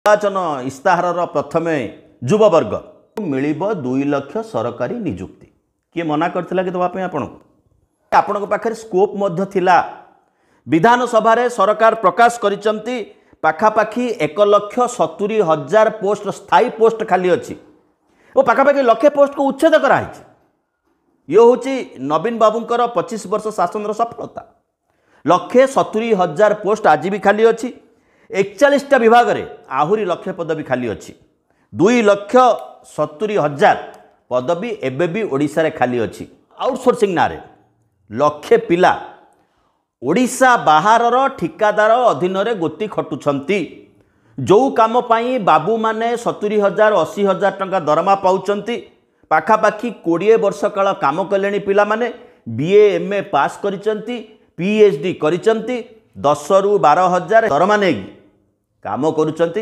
निर्वाचन इस्ताहार प्रथमे युववर्ग मिल 2 लाख सरकारी निजुक्ति किए मना करथिला कि दवा आपण पाखे स्कोप मध्य थिला। विधानसभा रे सरकार प्रकाश करिसंती पाखापाखी 1,70,000 पोस्ट स्थायी पोस्ट खाली अच्छी और पाखापाखि लक्षे पोस्ट को उच्छेद कराई। ये हूँ नवीन बाबूंकर 25 वर्ष शासन सफलता। 1,70,000 पोस्ट आज भी खाली अच्छी। 41टा विभाग रे आहुरी लक्षे पदवी खाली अच्छी। 2,70,000 पदवी एबे भी ओडिशा रे खाली अच्छी। आउटसोर्सिंग ना रे लक्षे पिला ओडिशा बाहर ठिकादार अधीन रे गोती खटुछंती। जो काम पाई बाबू माने 70,000 80,000 टंका दरमा पाउचंती। पाखापाखी 20 वर्ष काल काम कलेनी पिला माने बीए एमए पास करिचंती, पीएचडी करिचंती। 10 ରୁ 12,000 दरमा नेगी काम करुचंती।